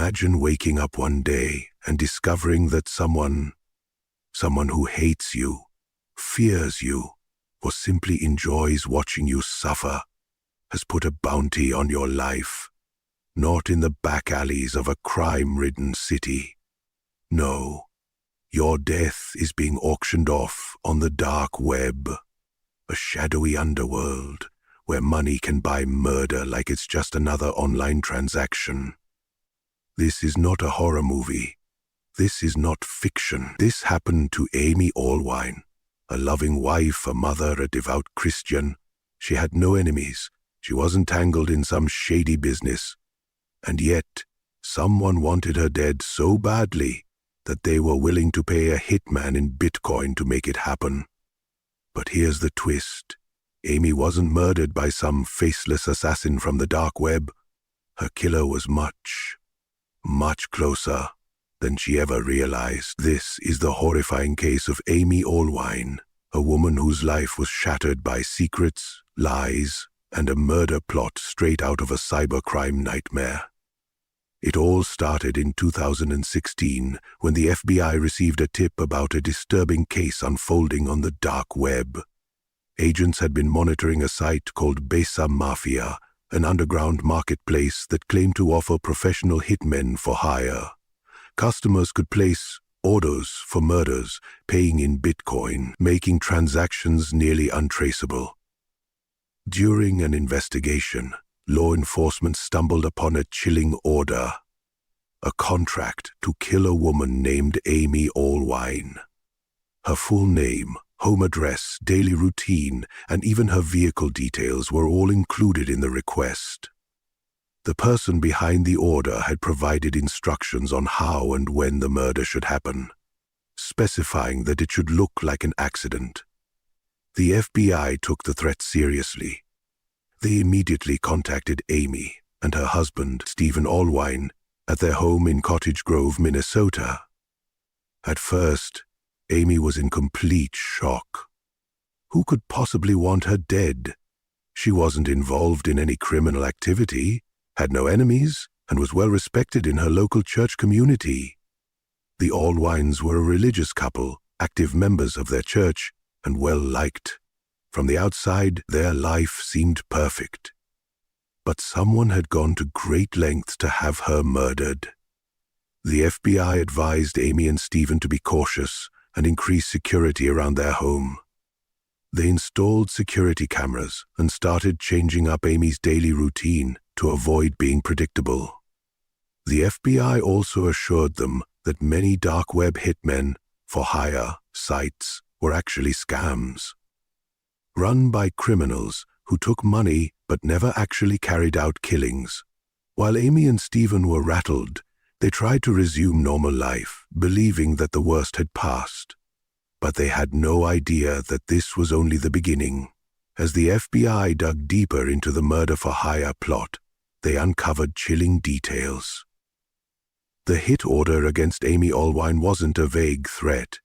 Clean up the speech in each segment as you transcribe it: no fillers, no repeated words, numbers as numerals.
Imagine waking up one day and discovering that someone who hates you, fears you, or simply enjoys watching you suffer, has put a bounty on your life, not in the back alleys of a crime-ridden city. No, your death is being auctioned off on the dark web, a shadowy underworld where money can buy murder like it's just another online transaction. This is not a horror movie. This is not fiction. This happened to Amy Allwine, a loving wife, a mother, a devout Christian. She had no enemies. She wasn't tangled in some shady business. And yet, someone wanted her dead so badly that they were willing to pay a hitman in Bitcoin to make it happen. But here's the twist. Amy wasn't murdered by some faceless assassin from the dark web. Her killer was much closer than she ever realized. This is the horrifying case of Amy Allwine, a woman whose life was shattered by secrets, lies, and a murder plot straight out of a cybercrime nightmare. It all started in 2016 when the FBI received a tip about a disturbing case unfolding on the dark web. Agents had been monitoring a site called Besa Mafia, an underground marketplace that claimed to offer professional hitmen for hire. Customers could place orders for murders, paying in Bitcoin, making transactions nearly untraceable. During an investigation, law enforcement stumbled upon a chilling order, a contract to kill a woman named Amy Allwine. Her full name, home address, daily routine, and even her vehicle details were all included in the request. The person behind the order had provided instructions on how and when the murder should happen, specifying that it should look like an accident. The FBI took the threat seriously. They immediately contacted Amy and her husband, Stephen Allwine, at their home in Cottage Grove, Minnesota. At first, Amy was in complete shock. Who could possibly want her dead? She wasn't involved in any criminal activity, had no enemies, and was well respected in her local church community. The Allwines were a religious couple, active members of their church, and well liked. From the outside, their life seemed perfect. But someone had gone to great lengths to have her murdered. The FBI advised Amy and Stephen to be cautious and increase security around their home. They installed security cameras and started changing up Amy's daily routine to avoid being predictable. The FBI also assured them that many dark web hitmen for hire sites were actually scams, run by criminals who took money but never actually carried out killings. While Amy and Stephen were rattled, they tried to resume normal life, believing that the worst had passed. But they had no idea that this was only the beginning. As the FBI dug deeper into the murder-for-hire plot, they uncovered chilling details. The hit order against Amy Allwine wasn't a vague threat.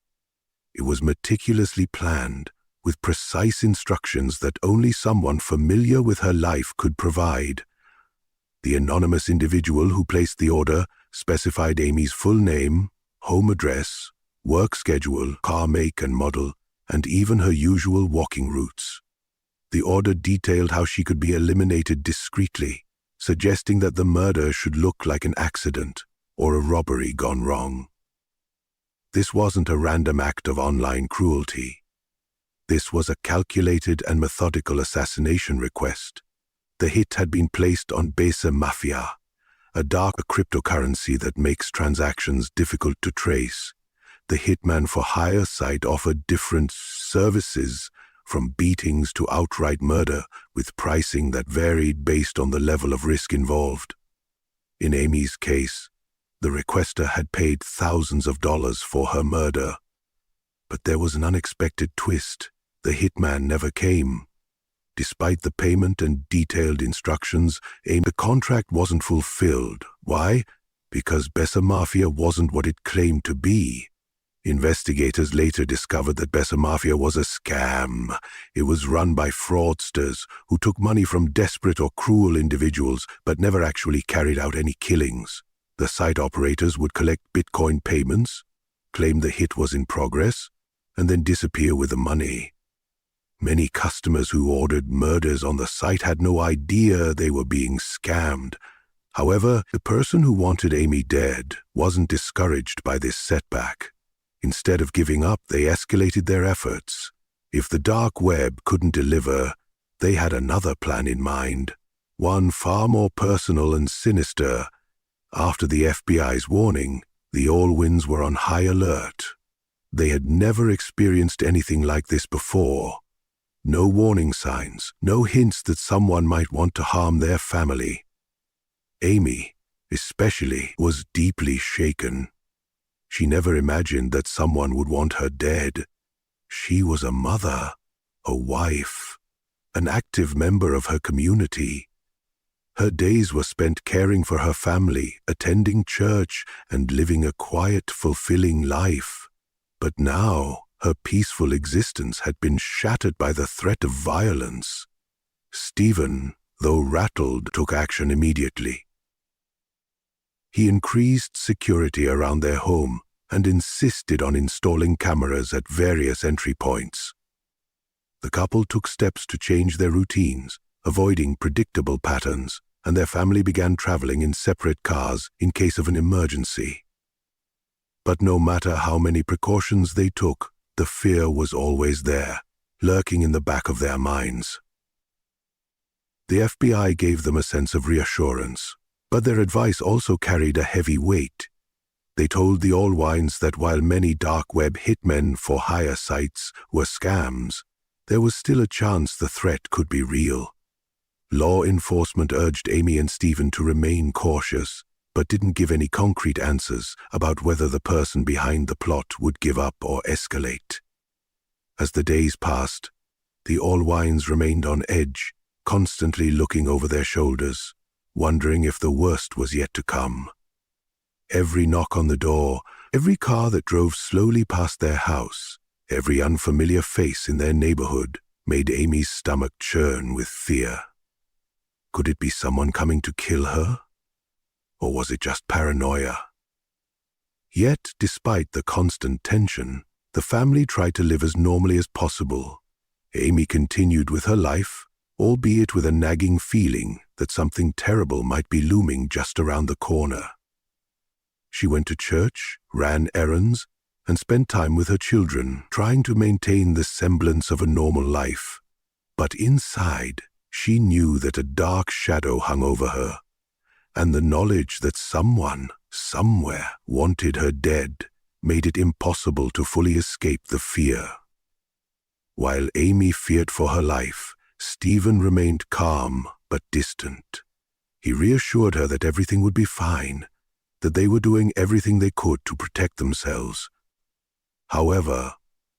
It was meticulously planned, with precise instructions that only someone familiar with her life could provide. The anonymous individual who placed the order specified Amy's full name, home address, work schedule, car make and model, and even her usual walking routes. The order detailed how she could be eliminated discreetly, suggesting that the murder should look like an accident or a robbery gone wrong. This wasn't a random act of online cruelty. This was a calculated and methodical assassination request. The hit had been placed on Besa Mafia, a dark cryptocurrency that makes transactions difficult to trace. The hitman-for-hire site offered different services, from beatings to outright murder, with pricing that varied based on the level of risk involved. In Amy's case, the requester had paid thousands of dollars for her murder. But there was an unexpected twist. The hitman never came. Despite the payment and detailed instructions, the contract wasn't fulfilled. Why? Because Besa Mafia wasn't what it claimed to be. Investigators later discovered that Besa Mafia was a scam. It was run by fraudsters who took money from desperate or cruel individuals but never actually carried out any killings. The site operators would collect Bitcoin payments, claim the hit was in progress, and then disappear with the money. Many customers who ordered murders on the site had no idea they were being scammed. However, the person who wanted Amy dead wasn't discouraged by this setback. Instead of giving up, they escalated their efforts. If the dark web couldn't deliver, they had another plan in mind, one far more personal and sinister. After the FBI's warning, the Allwines were on high alert. They had never experienced anything like this before. No warning signs, no hints that someone might want to harm their family. Amy, especially, was deeply shaken. She never imagined that someone would want her dead. She was a mother, a wife, an active member of her community. Her days were spent caring for her family, attending church, and living a quiet, fulfilling life. But now, her peaceful existence had been shattered by the threat of violence. Stephen, though rattled, took action immediately. He increased security around their home and insisted on installing cameras at various entry points. The couple took steps to change their routines, avoiding predictable patterns, and their family began traveling in separate cars in case of an emergency. But no matter how many precautions they took, the fear was always there, lurking in the back of their minds. The FBI gave them a sense of reassurance, but their advice also carried a heavy weight. They told the Allwines that while many dark web hitmen for hire sites were scams, there was still a chance the threat could be real. Law enforcement urged Amy and Stephen to remain cautious, but didn't give any concrete answers about whether the person behind the plot would give up or escalate. As the days passed, the Allwines remained on edge, constantly looking over their shoulders, wondering if the worst was yet to come. Every knock on the door, every car that drove slowly past their house, every unfamiliar face in their neighborhood made Amy's stomach churn with fear. Could it be someone coming to kill her? Or was it just paranoia? Yet, despite the constant tension, the family tried to live as normally as possible. Amy continued with her life, albeit with a nagging feeling that something terrible might be looming just around the corner. She went to church, ran errands, and spent time with her children, trying to maintain the semblance of a normal life. But inside, she knew that a dark shadow hung over her, and the knowledge that someone, somewhere, wanted her dead made it impossible to fully escape the fear. While Amy feared for her life, Stephen remained calm but distant. He reassured her that everything would be fine, that they were doing everything they could to protect themselves. However,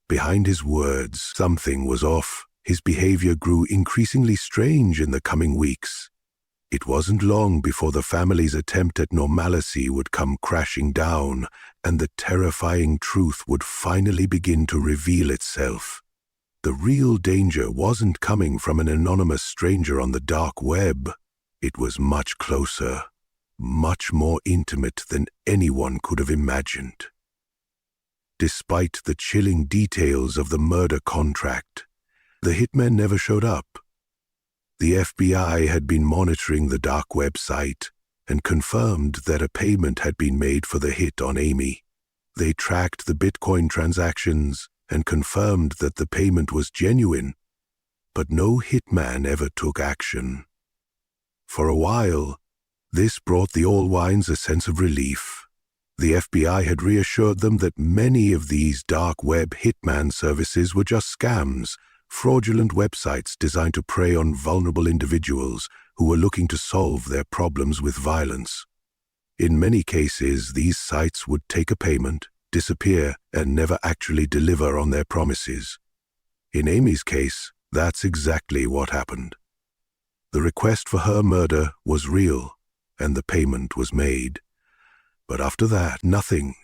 behind his words, something was off. His behavior grew increasingly strange in the coming weeks. It wasn't long before the family's attempt at normalcy would come crashing down, and the terrifying truth would finally begin to reveal itself. The real danger wasn't coming from an anonymous stranger on the dark web. It was much closer, much more intimate than anyone could have imagined. Despite the chilling details of the murder contract, the hitmen never showed up. The FBI had been monitoring the dark website and confirmed that a payment had been made for the hit on Amy. They tracked the Bitcoin transactions and confirmed that the payment was genuine, but no hitman ever took action. For a while, this brought the Allwines a sense of relief. The FBI had reassured them that many of these dark web hitman services were just scams, fraudulent websites designed to prey on vulnerable individuals who were looking to solve their problems with violence. In many cases, these sites would take a payment, disappear, and never actually deliver on their promises. In Amy's case, that's exactly what happened. The request for her murder was real, and the payment was made. But after that, nothing.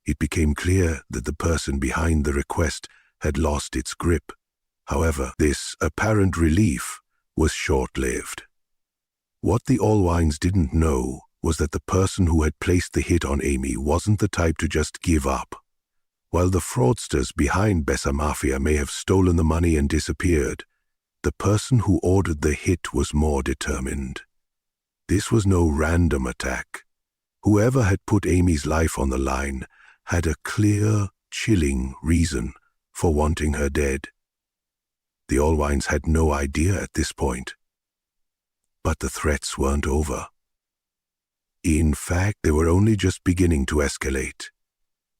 It became clear that the person behind the request had lost its grip. However, this apparent relief was short-lived. What the Allwines didn't know was that the person who had placed the hit on Amy wasn't the type to just give up. While the fraudsters behind Bessa Mafia may have stolen the money and disappeared, the person who ordered the hit was more determined. This was no random attack. Whoever had put Amy's life on the line had a clear, chilling reason for wanting her dead. The Allwines had no idea at this point. But the threats weren't over. In fact, they were only just beginning to escalate.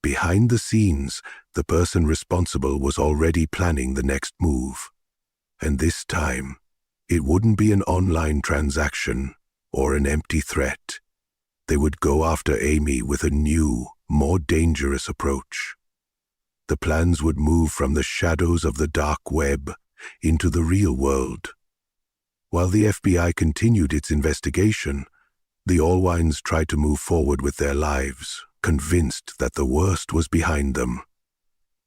Behind the scenes, the person responsible was already planning the next move. And this time, it wouldn't be an online transaction or an empty threat. They would go after Amy with a new, more dangerous approach. The plans would move from the shadows of the dark web into the real world. While the FBI continued its investigation, the Allwines tried to move forward with their lives, convinced that the worst was behind them.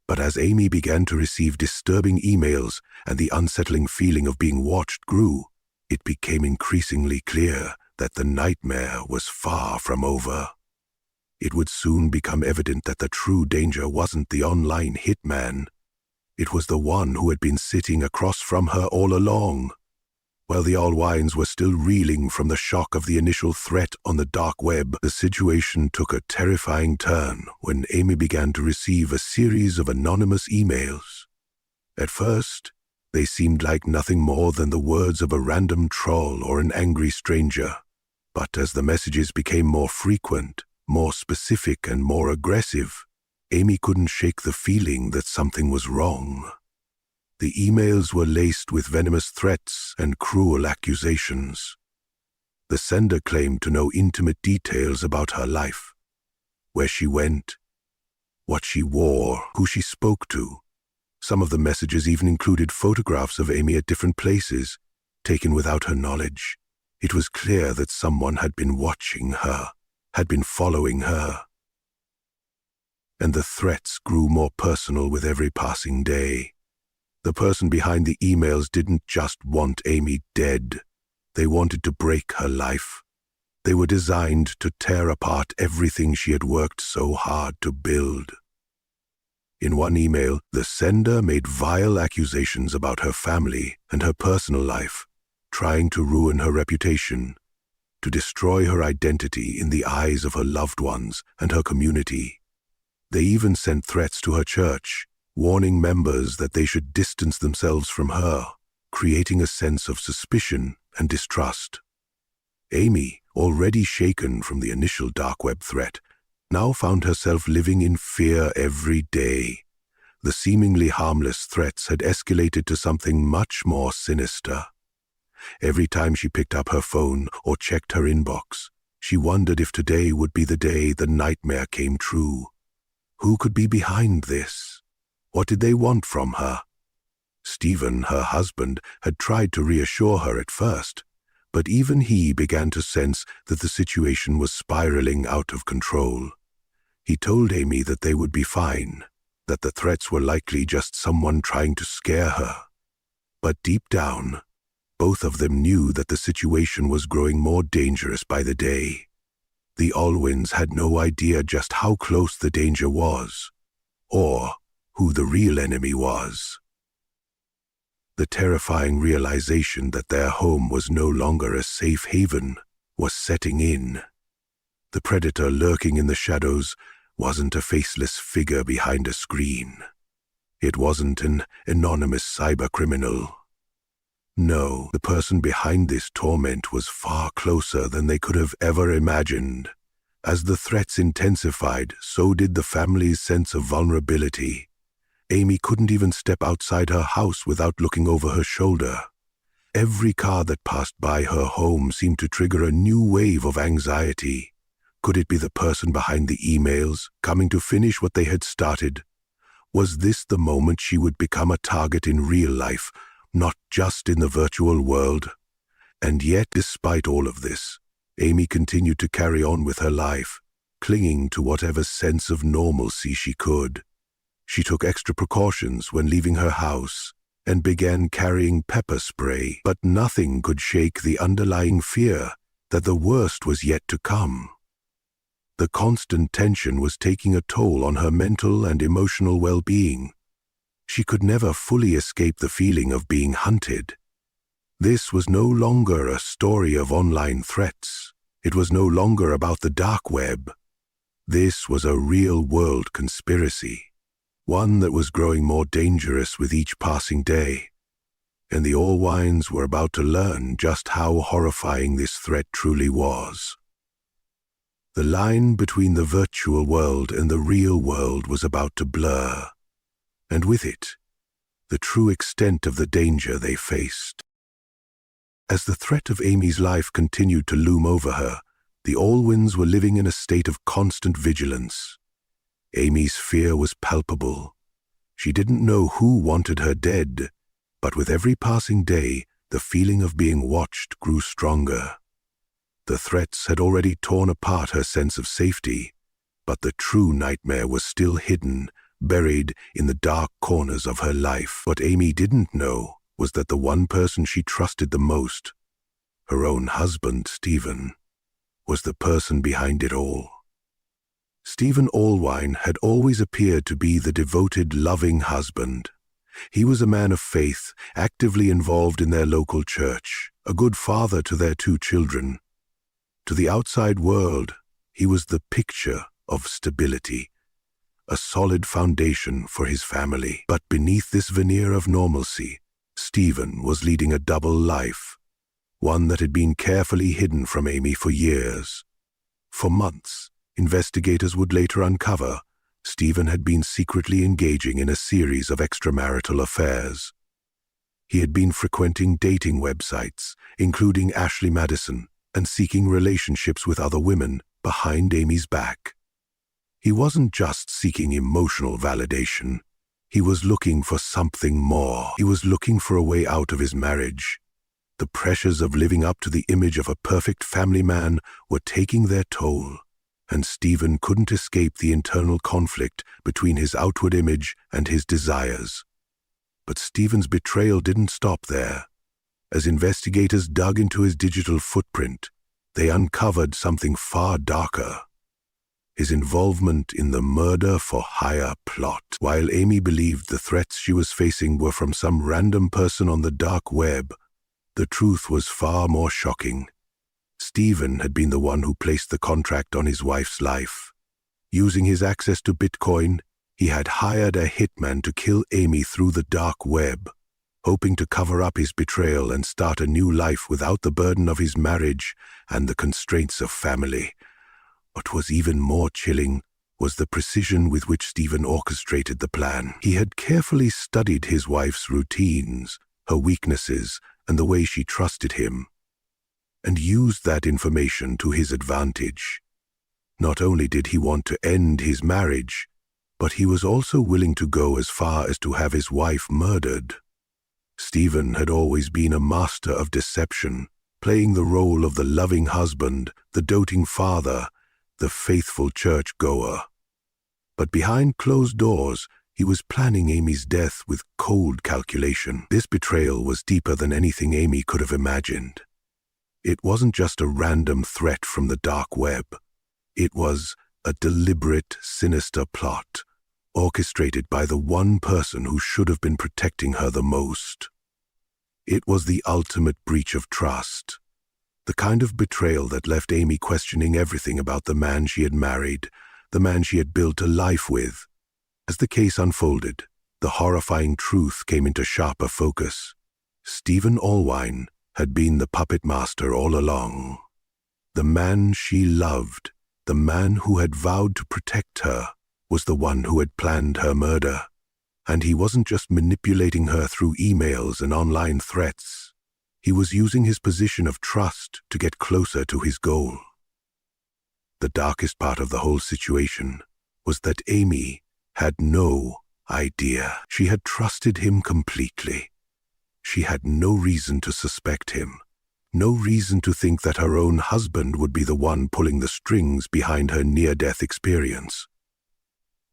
But as Amy began to receive disturbing emails and the unsettling feeling of being watched grew, it became increasingly clear that the nightmare was far from over. It would soon become evident that the true danger wasn't the online hitman. It was the one who had been sitting across from her all along. While the Allwines were still reeling from the shock of the initial threat on the dark web, the situation took a terrifying turn when Amy began to receive a series of anonymous emails. At first, they seemed like nothing more than the words of a random troll or an angry stranger. But as the messages became more frequent, more specific and more aggressive, Amy couldn't shake the feeling that something was wrong. The emails were laced with venomous threats and cruel accusations. The sender claimed to know intimate details about her life, where she went, what she wore, who she spoke to. Some of the messages even included photographs of Amy at different places, taken without her knowledge. It was clear that someone had been watching her, had been following her. And the threats grew more personal with every passing day. The person behind the emails didn't just want Amy dead. They wanted to break her life. They were designed to tear apart everything she had worked so hard to build. In one email, the sender made vile accusations about her family and her personal life, trying to ruin her reputation, to destroy her identity in the eyes of her loved ones and her community. They even sent threats to her church, warning members that they should distance themselves from her, creating a sense of suspicion and distrust. Amy, already shaken from the initial dark web threat, now found herself living in fear every day. The seemingly harmless threats had escalated to something much more sinister. Every time she picked up her phone or checked her inbox, she wondered if today would be the day the nightmare came true. Who could be behind this? What did they want from her? Stephen, her husband, had tried to reassure her at first, but even he began to sense that the situation was spiraling out of control. He told Amy that they would be fine, that the threats were likely just someone trying to scare her. But deep down, both of them knew that the situation was growing more dangerous by the day. The Allwines had no idea just how close the danger was, or who the real enemy was. The terrifying realization that their home was no longer a safe haven was setting in. The predator lurking in the shadows wasn't a faceless figure behind a screen. It wasn't an anonymous cybercriminal. No, the person behind this torment was far closer than they could have ever imagined. As the threats intensified, so did the family's sense of vulnerability. Amy couldn't even step outside her house without looking over her shoulder. Every car that passed by her home seemed to trigger a new wave of anxiety. Could it be the person behind the emails, coming to finish what they had started? Was this the moment she would become a target in real life, not just in the virtual world? And yet, despite all of this, Amy continued to carry on with her life, clinging to whatever sense of normalcy she could. She took extra precautions when leaving her house and began carrying pepper spray, but nothing could shake the underlying fear that the worst was yet to come. The constant tension was taking a toll on her mental and emotional well-being. She could never fully escape the feeling of being hunted. This was no longer a story of online threats. It was no longer about the dark web. This was a real-world conspiracy, one that was growing more dangerous with each passing day. And the Allwines were about to learn just how horrifying this threat truly was. The line between the virtual world and the real world was about to blur, and with it, the true extent of the danger they faced. As the threat of Amy's life continued to loom over her, the Allwines were living in a state of constant vigilance. Amy's fear was palpable. She didn't know who wanted her dead, but with every passing day, the feeling of being watched grew stronger. The threats had already torn apart her sense of safety, but the true nightmare was still hidden, buried in the dark corners of her life. What Amy didn't know was that the one person she trusted the most, her own husband, Stephen, was the person behind it all. Stephen Allwine had always appeared to be the devoted, loving husband. He was a man of faith, actively involved in their local church, a good father to their 2 children. To the outside world, he was the picture of stability, a solid foundation for his family. But beneath this veneer of normalcy, Stephen was leading a double life, one that had been carefully hidden from Amy for years. For months, investigators would later uncover, Stephen had been secretly engaging in a series of extramarital affairs. He had been frequenting dating websites, including Ashley Madison, and seeking relationships with other women behind Amy's back. He wasn't just seeking emotional validation. He was looking for something more. He was looking for a way out of his marriage. The pressures of living up to the image of a perfect family man were taking their toll, and Stephen couldn't escape the internal conflict between his outward image and his desires. But Stephen's betrayal didn't stop there. As investigators dug into his digital footprint, they uncovered something far darker: his involvement in the murder-for-hire plot. While Amy believed the threats she was facing were from some random person on the dark web, the truth was far more shocking. Stephen had been the one who placed the contract on his wife's life. Using his access to Bitcoin, he had hired a hitman to kill Amy through the dark web, hoping to cover up his betrayal and start a new life without the burden of his marriage and the constraints of family. What was even more chilling was the precision with which Stephen orchestrated the plan. He had carefully studied his wife's routines, her weaknesses, and the way she trusted him, and used that information to his advantage. Not only did he want to end his marriage, but he was also willing to go as far as to have his wife murdered. Stephen had always been a master of deception, playing the role of the loving husband, the doting father, the faithful church-goer. But behind closed doors, he was planning Amy's death with cold calculation. This betrayal was deeper than anything Amy could have imagined. It wasn't just a random threat from the dark web. It was a deliberate, sinister plot, orchestrated by the one person who should have been protecting her the most. It was the ultimate breach of trust, the kind of betrayal that left Amy questioning everything about the man she had married, the man she had built a life with. As the case unfolded, the horrifying truth came into sharper focus. Stephen Allwine had been the puppet master all along. The man she loved, the man who had vowed to protect her, was the one who had planned her murder. And he wasn't just manipulating her through emails and online threats. He was using his position of trust to get closer to his goal. The darkest part of the whole situation was that Amy had no idea. She had trusted him completely. She had no reason to suspect him, no reason to think that her own husband would be the one pulling the strings behind her near-death experience.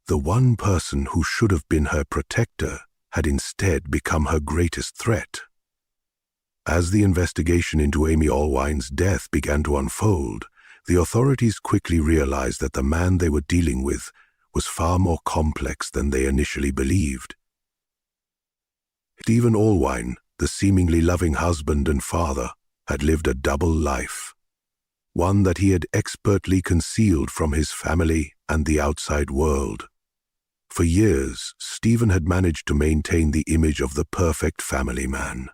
The one person who should have been her protector had instead become her greatest threat. As the investigation into Amy Allwine's death began to unfold, the authorities quickly realized that the man they were dealing with was far more complex than they initially believed. Stephen Allwine, the seemingly loving husband and father, had lived a double life, one that he had expertly concealed from his family and the outside world. For years, Stephen had managed to maintain the image of the perfect family man.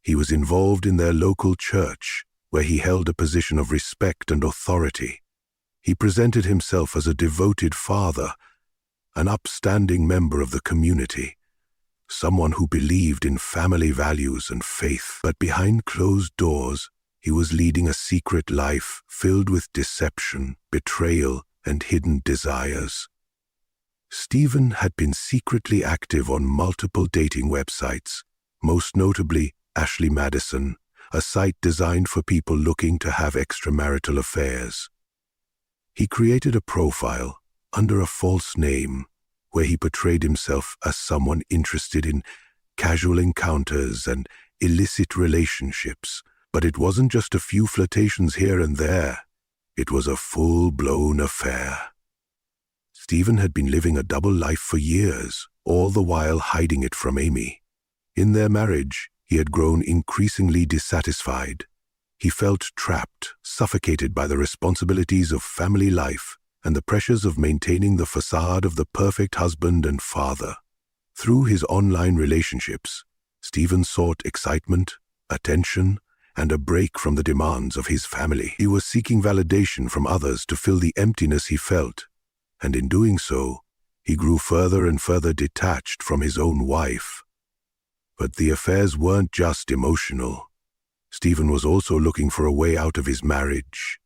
He was involved in their local church, where he held a position of respect and authority. He presented himself as a devoted father, an upstanding member of the community, someone who believed in family values and faith. But behind closed doors, he was leading a secret life filled with deception, betrayal, and hidden desires. Stephen had been secretly active on multiple dating websites, most notably Ashley Madison, a site designed for people looking to have extramarital affairs. He created a profile under a false name where he portrayed himself as someone interested in casual encounters and illicit relationships. But it wasn't just a few flirtations here and there. It was a full-blown affair. Stephen had been living a double life for years, all the while hiding it from Amy. In their marriage, he had grown increasingly dissatisfied. He felt trapped, suffocated by the responsibilities of family life and the pressures of maintaining the facade of the perfect husband and father. Through his online relationships, Stephen sought excitement, attention, and a break from the demands of his family. He was seeking validation from others to fill the emptiness he felt, and in doing so, he grew further and further detached from his own wife. But the affairs weren't just emotional. Stephen was also looking for a way out of his marriage.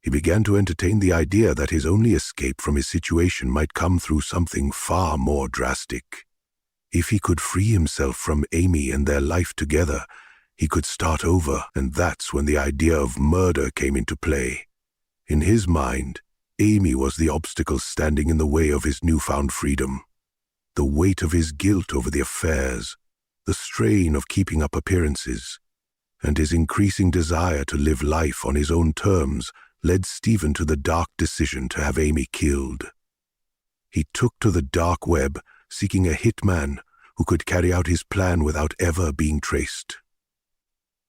He began to entertain the idea that his only escape from his situation might come through something far more drastic. If he could free himself from Amy and their life together, he could start over, and that's when the idea of murder came into play. In his mind, Amy was the obstacle standing in the way of his newfound freedom. The weight of his guilt over the affairs, the strain of keeping up appearances, and his increasing desire to live life on his own terms led Stephen to the dark decision to have Amy killed. He took to the dark web, seeking a hitman who could carry out his plan without ever being traced.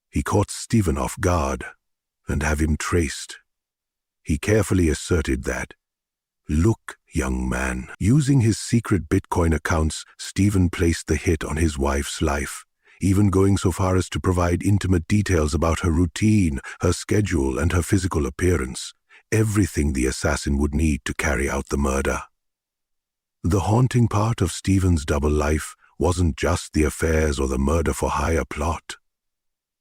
He caught Stephen off guard and have him traced. He carefully asserted that, "Look, young man." Using his secret Bitcoin accounts, Stephen placed the hit on his wife's life, even going so far as to provide intimate details about her routine, her schedule, and her physical appearance, everything the assassin would need to carry out the murder. The haunting part of Stephen's double life wasn't just the affairs or the murder-for-hire plot.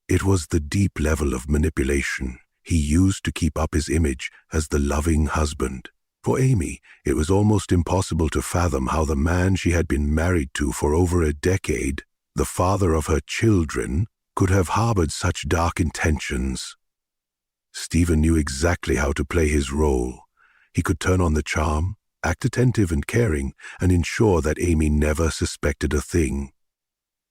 It was the deep level of manipulation he used to keep up his image as the loving husband. For Amy, it was almost impossible to fathom how the man she had been married to for over a decade, the father of her children, could have harbored such dark intentions. Stephen knew exactly how to play his role. He could turn on the charm, act attentive and caring, and ensure that Amy never suspected a thing.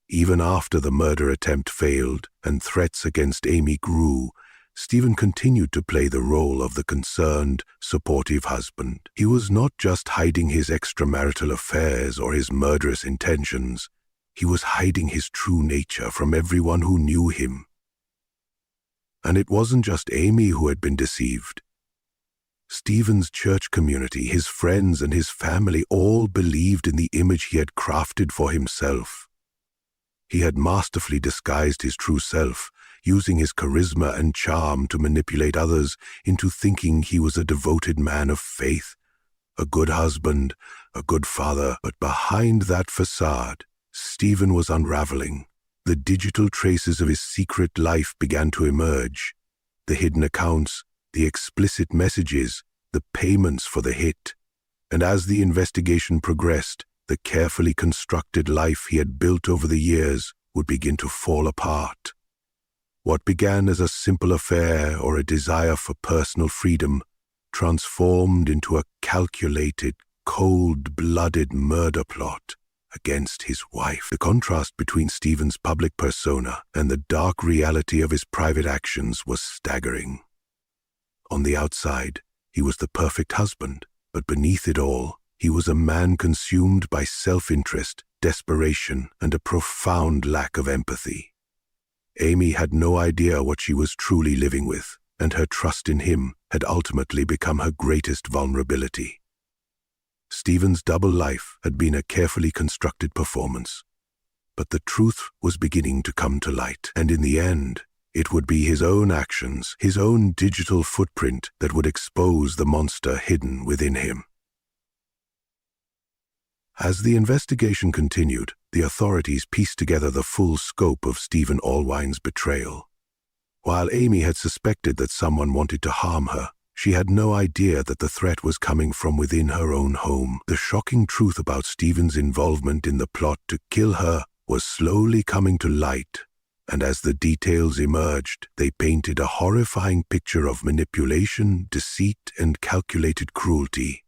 Even after the murder attempt failed and threats against Amy grew, Stephen continued to play the role of the concerned, supportive husband. He was not just hiding his extramarital affairs or his murderous intentions. He was hiding his true nature from everyone who knew him. And it wasn't just Amy who had been deceived. Stephen's church community, his friends, and his family all believed in the image he had crafted for himself. He had masterfully disguised his true self, using his charisma and charm to manipulate others into thinking he was a devoted man of faith, a good husband, a good father. But behind that facade, Stephen was unraveling. The digital traces of his secret life began to emerge. The hidden accounts, the explicit messages, the payments for the hit. And as the investigation progressed, the carefully constructed life he had built over the years would begin to fall apart. What began as a simple affair or a desire for personal freedom transformed into a calculated, cold-blooded murder plot, against his wife. The contrast between Stephen's public persona and the dark reality of his private actions was staggering. On the outside, he was the perfect husband, but beneath it all, he was a man consumed by self-interest, desperation, and a profound lack of empathy. Amy had no idea what she was truly living with, and her trust in him had ultimately become her greatest vulnerability. Stephen's double life had been a carefully constructed performance, but the truth was beginning to come to light, and in the end, it would be his own actions, his own digital footprint that would expose the monster hidden within him. As the investigation continued, the authorities pieced together the full scope of Stephen Allwine's betrayal. While Amy had suspected that someone wanted to harm her, she had no idea that the threat was coming from within her own home. The shocking truth about Stephen's involvement in the plot to kill her was slowly coming to light, and as the details emerged, they painted a horrifying picture of manipulation, deceit, and calculated cruelty.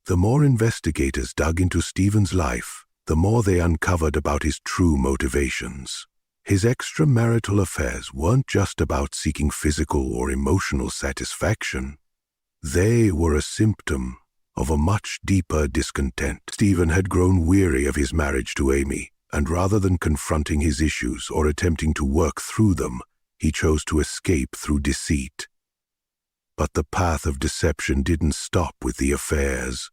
The more investigators dug into Stephen's life, the more they uncovered about his true motivations. His extramarital affairs weren't just about seeking physical or emotional satisfaction. They were a symptom of a much deeper discontent. Stephen had grown weary of his marriage to Amy, and rather than confronting his issues or attempting to work through them, he chose to escape through deceit. But the path of deception didn't stop with the affairs.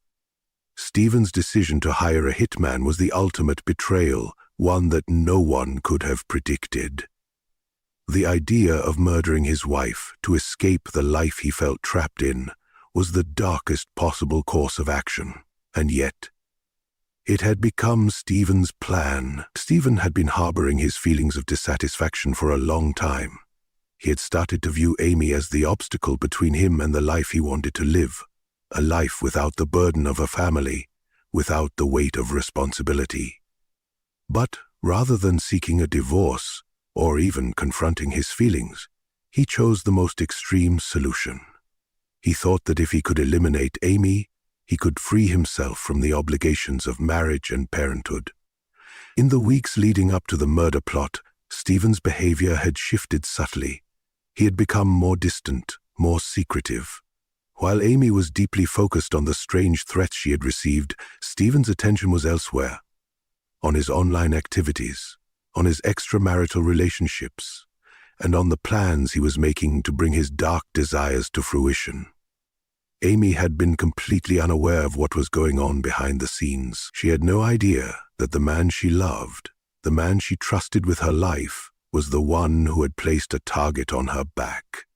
Stephen's decision to hire a hitman was the ultimate betrayal, one that no one could have predicted. The idea of murdering his wife to escape the life he felt trapped in was the darkest possible course of action, and yet it had become Stephen's plan. Stephen had been harboring his feelings of dissatisfaction for a long time. He had started to view Amy as the obstacle between him and the life he wanted to live, a life without the burden of a family, without the weight of responsibility. But rather than seeking a divorce, or even confronting his feelings, he chose the most extreme solution. He thought that if he could eliminate Amy, he could free himself from the obligations of marriage and parenthood. In the weeks leading up to the murder plot, Stephen's behavior had shifted subtly. He had become more distant, more secretive. While Amy was deeply focused on the strange threats she had received, Stephen's attention was elsewhere, on his online activities, on his extramarital relationships, and on the plans he was making to bring his dark desires to fruition. Amy had been completely unaware of what was going on behind the scenes. She had no idea that the man she loved, the man she trusted with her life, was the one who had placed a target on her back.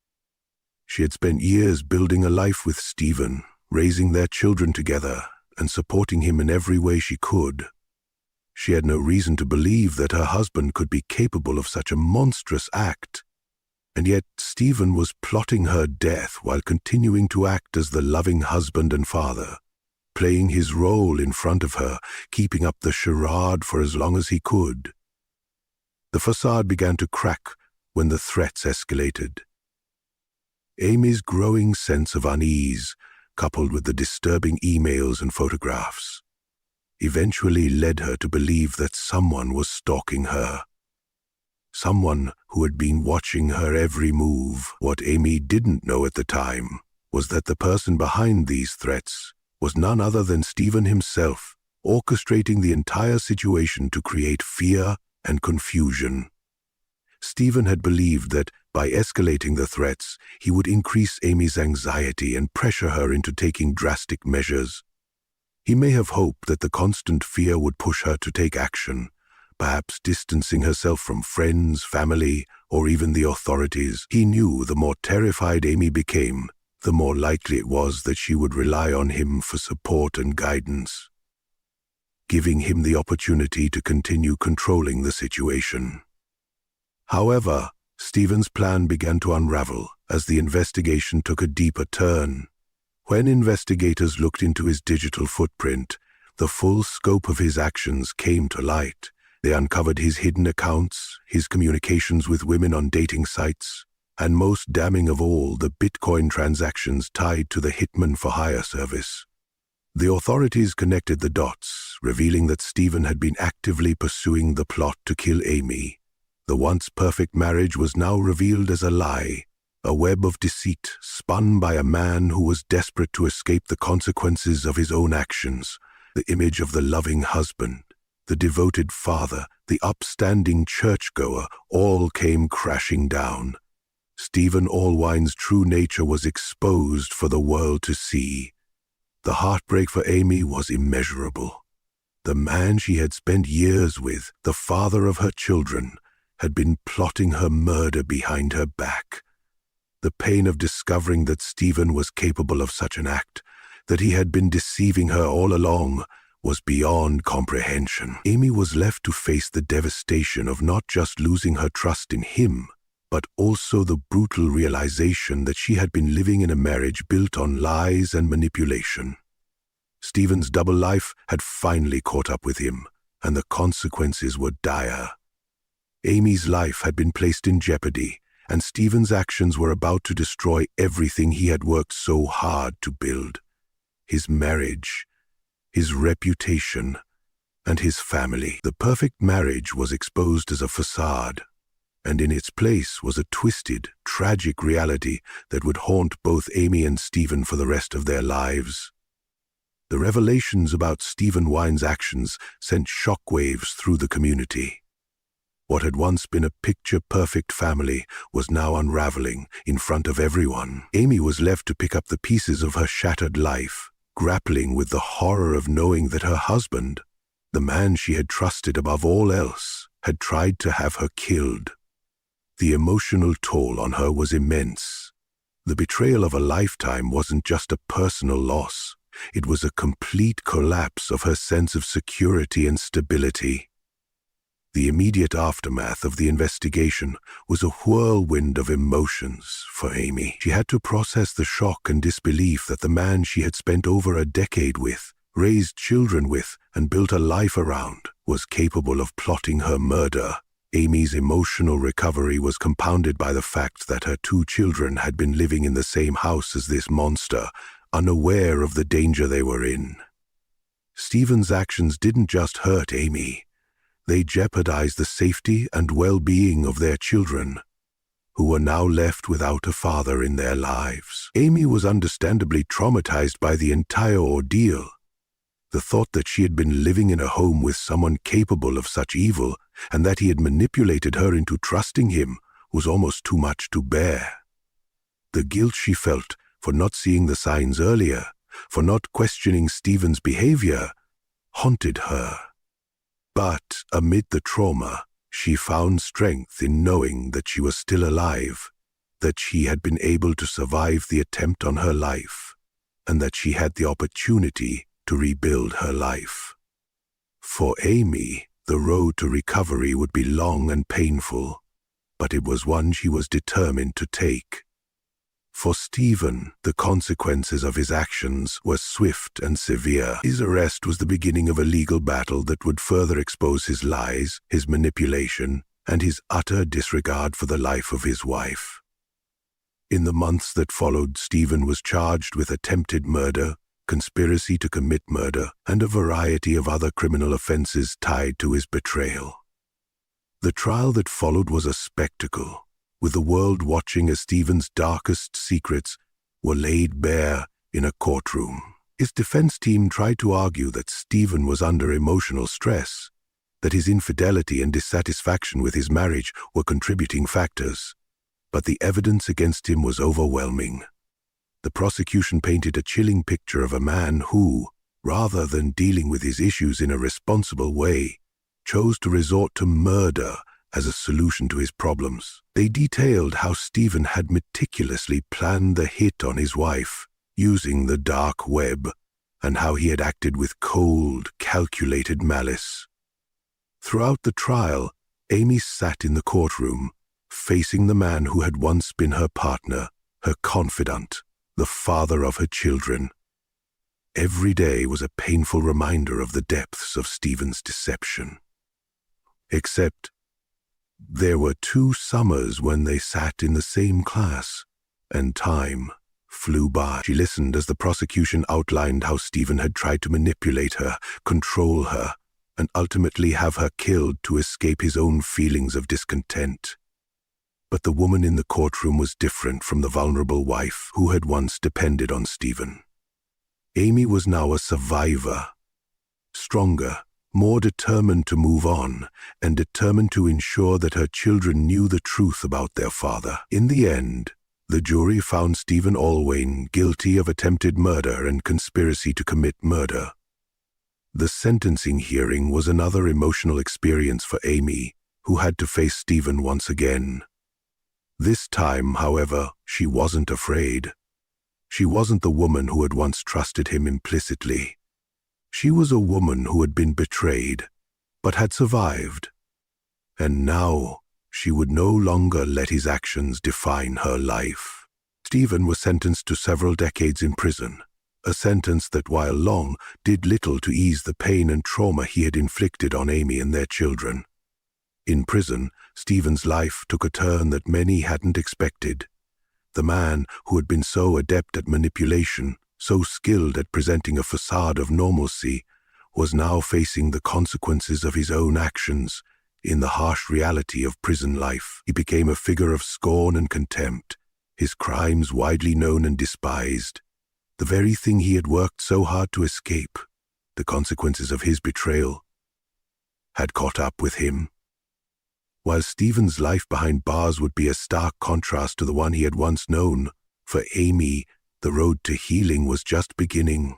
She had spent years building a life with Stephen, raising their children together, and supporting him in every way she could. She had no reason to believe that her husband could be capable of such a monstrous act, and yet Stephen was plotting her death while continuing to act as the loving husband and father, playing his role in front of her, keeping up the charade for as long as he could. The facade began to crack when the threats escalated. Amy's growing sense of unease, coupled with the disturbing emails and photographs, eventually led her to believe that someone was stalking her. Someone who had been watching her every move. What Amy didn't know at the time was that the person behind these threats was none other than Stephen himself, orchestrating the entire situation to create fear and confusion. Stephen had believed that by escalating the threats, he would increase Amy's anxiety and pressure her into taking drastic measures. He may have hoped that the constant fear would push her to take action, perhaps distancing herself from friends, family, or even the authorities. He knew the more terrified Amy became, the more likely it was that she would rely on him for support and guidance, giving him the opportunity to continue controlling the situation. However, Stephen's plan began to unravel as the investigation took a deeper turn. When investigators looked into his digital footprint, the full scope of his actions came to light. They uncovered his hidden accounts, his communications with women on dating sites, and most damning of all, the Bitcoin transactions tied to the Hitman for Hire service. The authorities connected the dots, revealing that Stephen had been actively pursuing the plot to kill Amy. The once perfect marriage was now revealed as a lie, a web of deceit spun by a man who was desperate to escape the consequences of his own actions. The image of the loving husband, the devoted father, the upstanding churchgoer, all came crashing down. Stephen Allwine's true nature was exposed for the world to see. The heartbreak for Amy was immeasurable. The man she had spent years with, the father of her children, had been plotting her murder behind her back. The pain of discovering that Stephen was capable of such an act, that he had been deceiving her all along, was beyond comprehension. Amy was left to face the devastation of not just losing her trust in him, but also the brutal realization that she had been living in a marriage built on lies and manipulation. Stephen's double life had finally caught up with him, and the consequences were dire. Amy's life had been placed in jeopardy, and Stephen's actions were about to destroy everything he had worked so hard to build: his marriage, his reputation, and his family. The perfect marriage was exposed as a facade, and in its place was a twisted, tragic reality that would haunt both Amy and Stephen for the rest of their lives. The revelations about Stephen Allwine's actions sent shockwaves through the community. What had once been a picture-perfect family was now unraveling in front of everyone. Amy was left to pick up the pieces of her shattered life, grappling with the horror of knowing that her husband, the man she had trusted above all else, had tried to have her killed. The emotional toll on her was immense. The betrayal of a lifetime wasn't just a personal loss. It was a complete collapse of her sense of security and stability. The immediate aftermath of the investigation was a whirlwind of emotions for Amy. She had to process the shock and disbelief that the man she had spent over a decade with, raised children with, and built a life around, was capable of plotting her murder. Amy's emotional recovery was compounded by the fact that her 2 children had been living in the same house as this monster, unaware of the danger they were in. Stephen's actions didn't just hurt Amy. They jeopardized the safety and well-being of their children, who were now left without a father in their lives. Amy was understandably traumatized by the entire ordeal. The thought that she had been living in a home with someone capable of such evil, and that he had manipulated her into trusting him, was almost too much to bear. The guilt she felt for not seeing the signs earlier, for not questioning Stephen's behavior, haunted her. But amid the trauma, she found strength in knowing that she was still alive, that she had been able to survive the attempt on her life, and that she had the opportunity to rebuild her life. For Amy, the road to recovery would be long and painful, but it was one she was determined to take. For Stephen, the consequences of his actions were swift and severe. His arrest was the beginning of a legal battle that would further expose his lies, his manipulation, and his utter disregard for the life of his wife. In the months that followed, Stephen was charged with attempted murder, conspiracy to commit murder, and a variety of other criminal offenses tied to his betrayal. The trial that followed was a spectacle, with the world watching as Stephen's darkest secrets were laid bare in a courtroom. His defense team tried to argue that Stephen was under emotional stress, that his infidelity and dissatisfaction with his marriage were contributing factors, but the evidence against him was overwhelming. The prosecution painted a chilling picture of a man who, rather than dealing with his issues in a responsible way, chose to resort to murder as a solution to his problems. They detailed how Stephen had meticulously planned the hit on his wife, using the dark web, and how he had acted with cold, calculated malice. Throughout the trial, Amy sat in the courtroom, facing the man who had once been her partner, her confidant, the father of her children. Every day was a painful reminder of the depths of Stephen's deception. Except there were 2 summers when they sat in the same class, and time flew by. She listened as the prosecution outlined how Stephen had tried to manipulate her, control her, and ultimately have her killed to escape his own feelings of discontent. But the woman in the courtroom was different from the vulnerable wife who had once depended on Stephen. Amy was now a survivor, stronger, more determined to move on, and determined to ensure that her children knew the truth about their father. In the end, the jury found Stephen Allwine guilty of attempted murder and conspiracy to commit murder. The sentencing hearing was another emotional experience for Amy, who had to face Stephen once again. This time, however, she wasn't afraid. She wasn't the woman who had once trusted him implicitly. She was a woman who had been betrayed, but had survived. And now, she would no longer let his actions define her life. Stephen was sentenced to several decades in prison, a sentence that, while long, did little to ease the pain and trauma he had inflicted on Amy and their children. In prison, Stephen's life took a turn that many hadn't expected. The man who had been so adept at manipulation, so skilled at presenting a facade of normalcy, was now facing the consequences of his own actions. In the harsh reality of prison life, he became a figure of scorn and contempt, his crimes widely known and despised. The very thing he had worked so hard to escape, the consequences of his betrayal, had caught up with him. While Stephen's life behind bars would be a stark contrast to the one he had once known, for Amy, the road to healing was just beginning.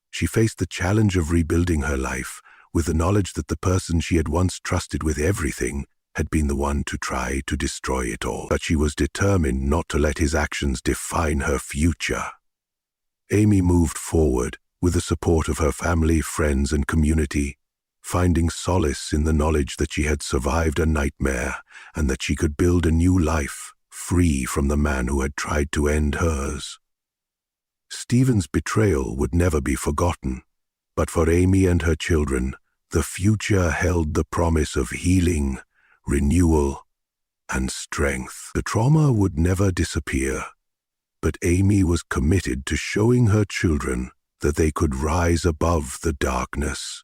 She faced the challenge of rebuilding her life, with the knowledge that the person she had once trusted with everything had been the one to try to destroy it all. But she was determined not to let his actions define her future. Amy moved forward with the support of her family, friends, and community, finding solace in the knowledge that she had survived a nightmare and that she could build a new life, free from the man who had tried to end hers. Stephen's betrayal would never be forgotten, but for Amy and her children, the future held the promise of healing, renewal, and strength. The trauma would never disappear, but Amy was committed to showing her children that they could rise above the darkness,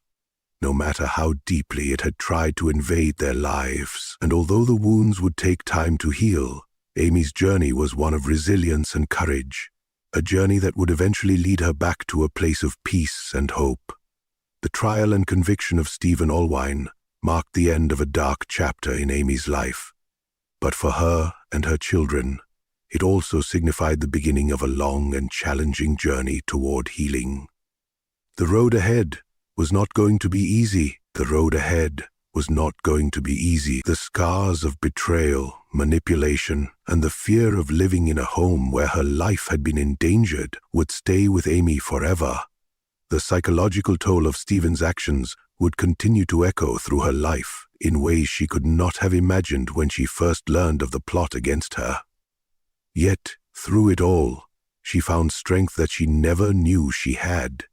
no matter how deeply it had tried to invade their lives. And although the wounds would take time to heal, Amy's journey was one of resilience and courage, a journey that would eventually lead her back to a place of peace and hope. The trial and conviction of Stephen Allwine marked the end of a dark chapter in Amy's life, but for her and her children, it also signified the beginning of a long and challenging journey toward healing. The road ahead was not going to be easy. The road ahead was not going to be easy. The scars of betrayal, manipulation, and the fear of living in a home where her life had been endangered would stay with Amy forever. The psychological toll of Stephen's actions would continue to echo through her life in ways she could not have imagined when she first learned of the plot against her. Yet, through it all, she found strength that she never knew she had.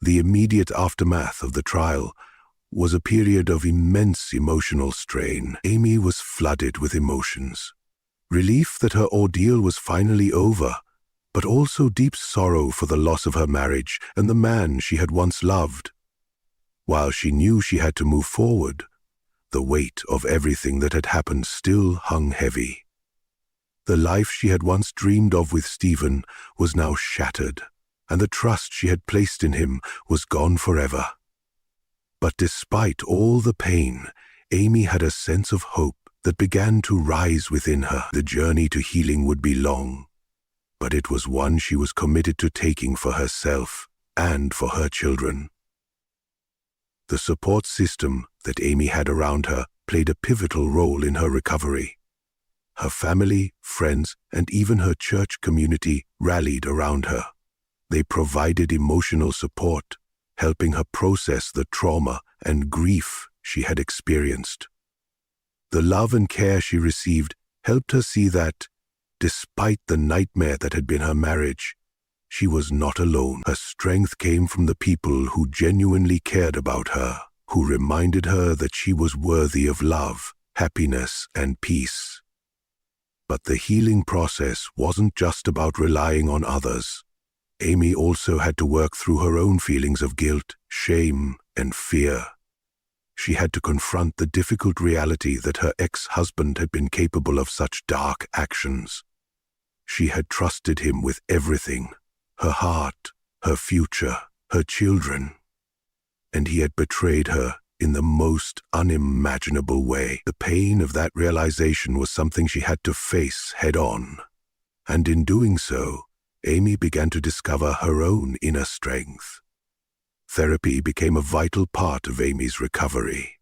The immediate aftermath of the trial was a period of immense emotional strain. Amy was flooded with emotions. Relief that her ordeal was finally over, but also deep sorrow for the loss of her marriage and the man she had once loved. While she knew she had to move forward, the weight of everything that had happened still hung heavy. The life she had once dreamed of with Stephen was now shattered, and the trust she had placed in him was gone forever. But despite all the pain, Amy had a sense of hope that began to rise within her. The journey to healing would be long, but it was one she was committed to taking for herself and for her children. The support system that Amy had around her played a pivotal role in her recovery. Her family, friends, and even her church community rallied around her. They provided emotional support, helping her process the trauma and grief she had experienced. The love and care she received helped her see that, despite the nightmare that had been her marriage, she was not alone. Her strength came from the people who genuinely cared about her, who reminded her that she was worthy of love, happiness, and peace. But the healing process wasn't just about relying on others. Amy also had to work through her own feelings of guilt, shame, and fear. She had to confront the difficult reality that her ex-husband had been capable of such dark actions. She had trusted him with everything, her heart, her future, her children. And he had betrayed her in the most unimaginable way. The pain of that realization was something she had to face head-on. And in doing so, Amy began to discover her own inner strength. Therapy became a vital part of Amy's recovery.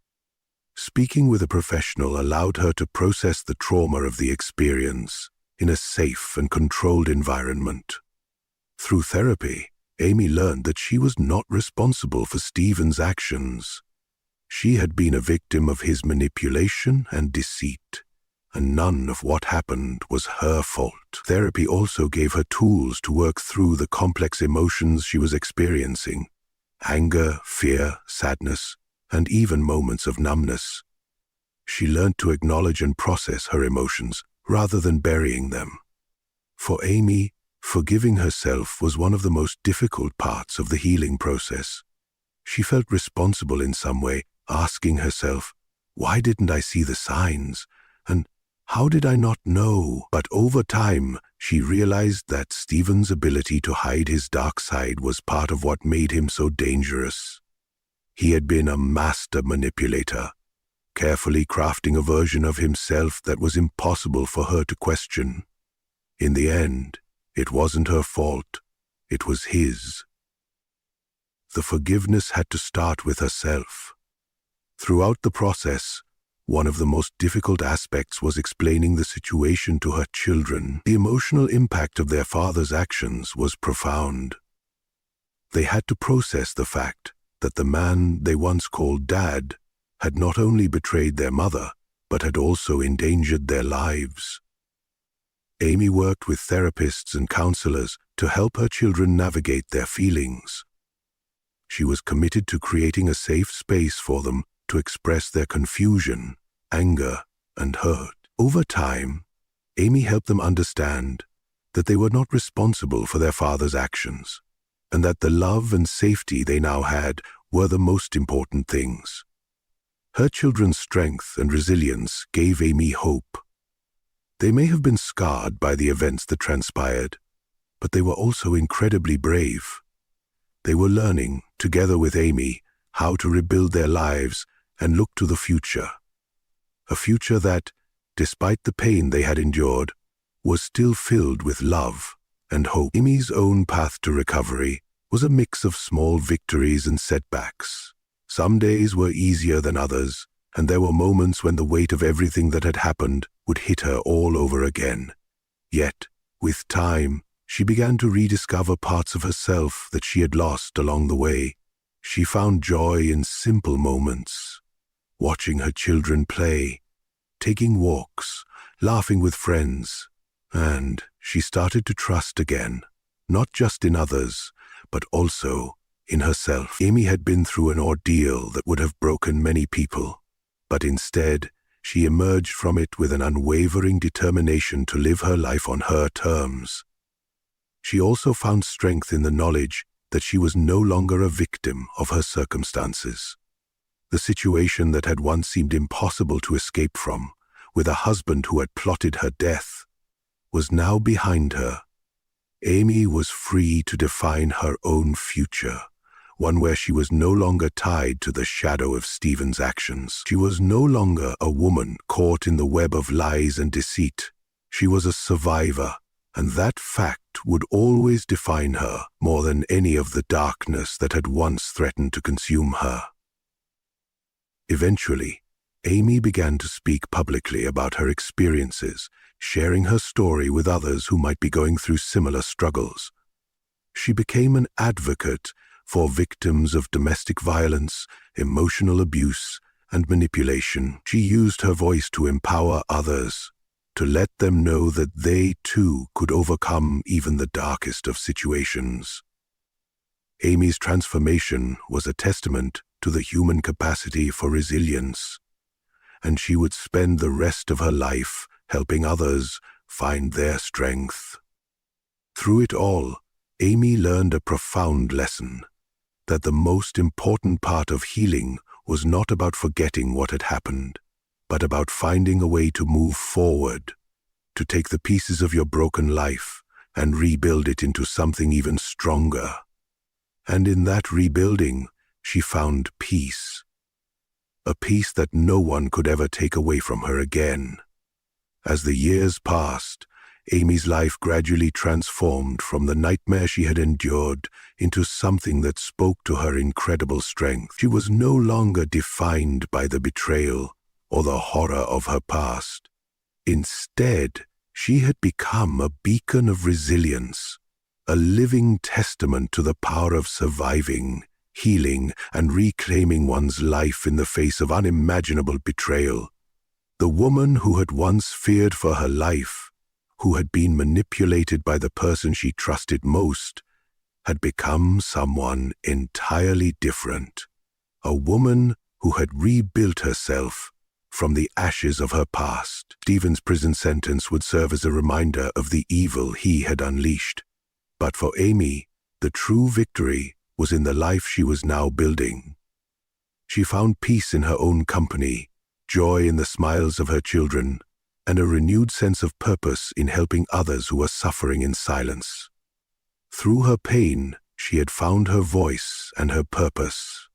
Speaking with a professional allowed her to process the trauma of the experience in a safe and controlled environment. Through therapy, Amy learned that she was not responsible for Stephen's actions. She had been a victim of his manipulation and deceit, and none of what happened was her fault. Therapy also gave her tools to work through the complex emotions she was experiencing: anger, fear, sadness, and even moments of numbness. She learned to acknowledge and process her emotions rather than burying them. For Amy, forgiving herself was one of the most difficult parts of the healing process. She felt responsible in some way, asking herself, "Why didn't I see the signs? And how did I not know?" But over time, she realized that Stephen's ability to hide his dark side was part of what made him so dangerous. He had been a master manipulator, carefully crafting a version of himself that was impossible for her to question. In the end, it wasn't her fault, it was his. The forgiveness had to start with herself. Throughout the process, one of the most difficult aspects was explaining the situation to her children. The emotional impact of their father's actions was profound. They had to process the fact that the man they once called Dad had not only betrayed their mother, but had also endangered their lives. Amy worked with therapists and counselors to help her children navigate their feelings. She was committed to creating a safe space for them to express their confusion, anger, and hurt. Over time, Amy helped them understand that they were not responsible for their father's actions, and that the love and safety they now had were the most important things. Her children's strength and resilience gave Amy hope. They may have been scarred by the events that transpired, but they were also incredibly brave. They were learning, together with Amy, how to rebuild their lives and look to the future. A future that, despite the pain they had endured, was still filled with love and hope. Amy's own path to recovery was a mix of small victories and setbacks. Some days were easier than others, and there were moments when the weight of everything that had happened would hit her all over again. Yet, with time, she began to rediscover parts of herself that she had lost along the way. She found joy in simple moments, watching her children play, taking walks, laughing with friends, and she started to trust again, not just in others, but also in herself. Amy had been through an ordeal that would have broken many people, but instead, she emerged from it with an unwavering determination to live her life on her terms. She also found strength in the knowledge that she was no longer a victim of her circumstances. The situation that had once seemed impossible to escape from, with a husband who had plotted her death, was now behind her. Amy was free to define her own future, one where she was no longer tied to the shadow of Stephen's actions. She was no longer a woman caught in the web of lies and deceit. She was a survivor, and that fact would always define her more than any of the darkness that had once threatened to consume her. Eventually, Amy began to speak publicly about her experiences, sharing her story with others who might be going through similar struggles. She became an advocate for victims of domestic violence, emotional abuse, and manipulation. She used her voice to empower others, to let them know that they too could overcome even the darkest of situations. Amy's transformation was a testament to the human capacity for resilience, and she would spend the rest of her life helping others find their strength. Through it all, Amy learned a profound lesson, that the most important part of healing was not about forgetting what had happened, but about finding a way to move forward, to take the pieces of your broken life and rebuild it into something even stronger. And in that rebuilding, she found peace. A peace that no one could ever take away from her again. As the years passed, Amy's life gradually transformed from the nightmare she had endured into something that spoke to her incredible strength. She was no longer defined by the betrayal or the horror of her past. Instead, she had become a beacon of resilience, a living testament to the power of surviving, healing, and reclaiming one's life in the face of unimaginable betrayal. The woman who had once feared for her life, who had been manipulated by the person she trusted most, had become someone entirely different. A woman who had rebuilt herself from the ashes of her past. Stephen's prison sentence would serve as a reminder of the evil he had unleashed. But for Amy, the true victory was in the life she was now building. She found peace in her own company, joy in the smiles of her children, and a renewed sense of purpose in helping others who were suffering in silence. Through her pain, she had found her voice and her purpose,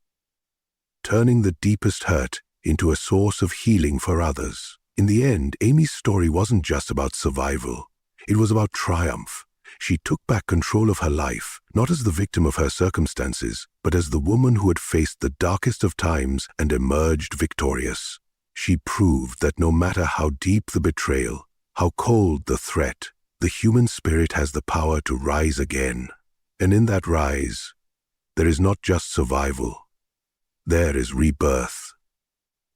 turning the deepest hurt into a source of healing for others. In the end, Amy's story wasn't just about survival. It was about triumph. She took back control of her life, not as the victim of her circumstances, but as the woman who had faced the darkest of times and emerged victorious. She proved that no matter how deep the betrayal, how cold the threat, the human spirit has the power to rise again. And in that rise, there is not just survival. There is rebirth.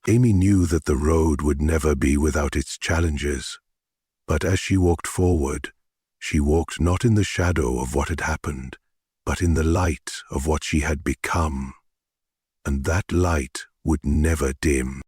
Amy knew that the road would never be without its challenges. But as she walked forward, she walked not in the shadow of what had happened, but in the light of what she had become. And that light would never dim.